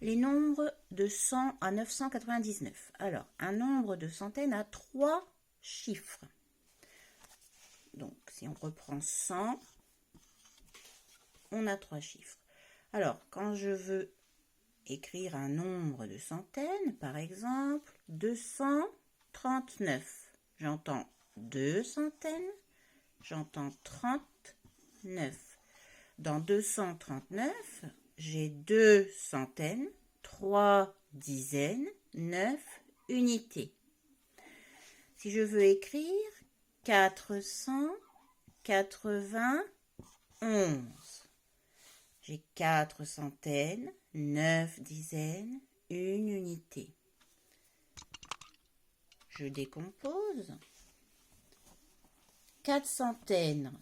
les nombres de 100 à 999. Alors, un nombre de centaines a 3 chiffres. Donc, si on reprend 100, on a 3 chiffres. Alors, quand je veux écrire un nombre de centaines, par exemple, 239. J'entends 2 centaines, j'entends 39. Dans 239, j'ai 2 centaines, 3 dizaines, 9 unités. Si je veux écrire 491, j'ai 4 centaines, 9 dizaines, 1 unité. Je décompose. 4 centaines,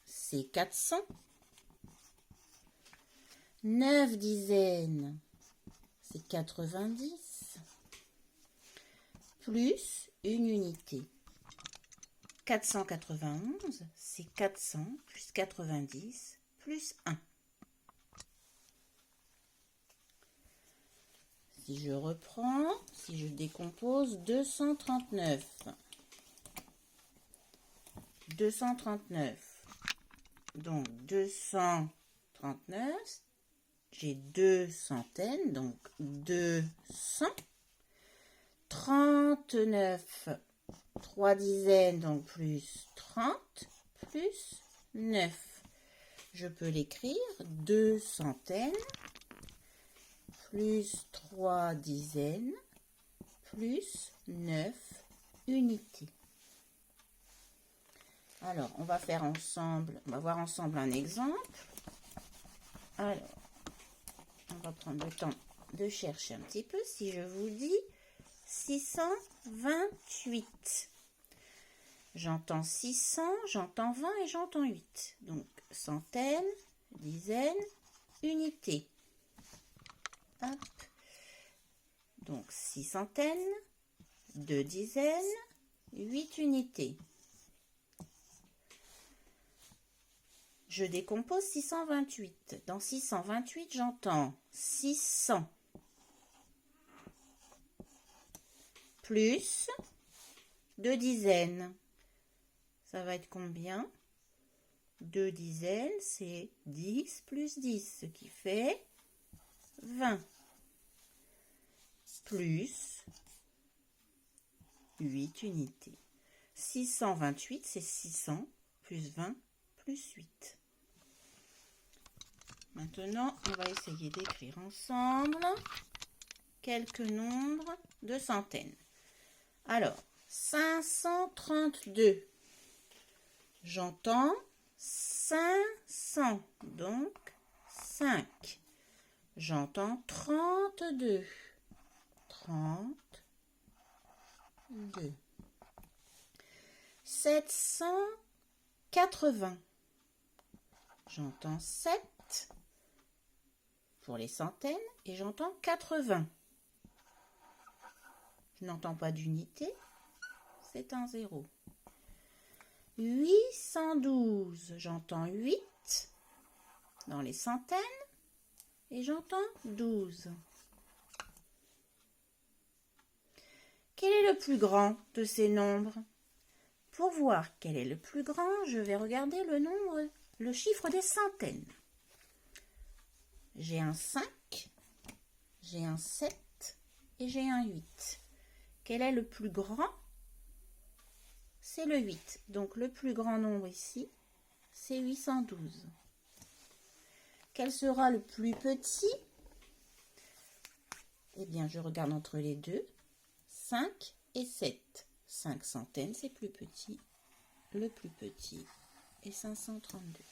c'est 400. 9 dizaines, c'est 90. Plus 1 unité. 491, c'est 400 plus 90 plus 1. Si je reprends, si je décompose 239. 239. Donc 239, j'ai 2 centaines, donc 200. 39, 3 dizaines, donc plus 30, plus 9. Je peux l'écrire 2 centaines, plus 3 dizaines, plus 9 unités. Alors, on va faire ensemble, on va voir ensemble un exemple. Alors, on va prendre le temps de chercher un petit peu. Si je vous dis 628, j'entends 600, j'entends 20 et j'entends 8. Donc, centaines, dizaines, unités. Hop. Donc, 6 centaines, 2 dizaines, 8 unités. Je décompose 628. Dans 628, j'entends 600 plus 2 dizaines. Ça va être combien? 2 dizaines, c'est 10 plus 10, ce qui fait 20. Plus 8 unités. 628, c'est 600 plus 20 plus 8. Maintenant, on va essayer d'écrire ensemble quelques nombres de centaines. Alors, 532. J'entends 500, donc 5. J'entends 32. 32. 780. J'entends 7 pour les centaines et j'entends 80. Je n'entends pas d'unité, c'est un 0. 812, j'entends 8 dans les centaines et j'entends 12. Quel est le plus grand de ces nombres? Pour voir quel est le plus grand, je vais regarder le chiffre des centaines. J'ai un 5, j'ai un 7 et j'ai un 8. Quel est le plus grand? C'est le 8. Donc le plus grand nombre ici, c'est 812. Quel sera le plus petit? Eh bien, je regarde entre les deux. 5 et 7. 5 centaines, c'est plus petit. Le plus petit est 532.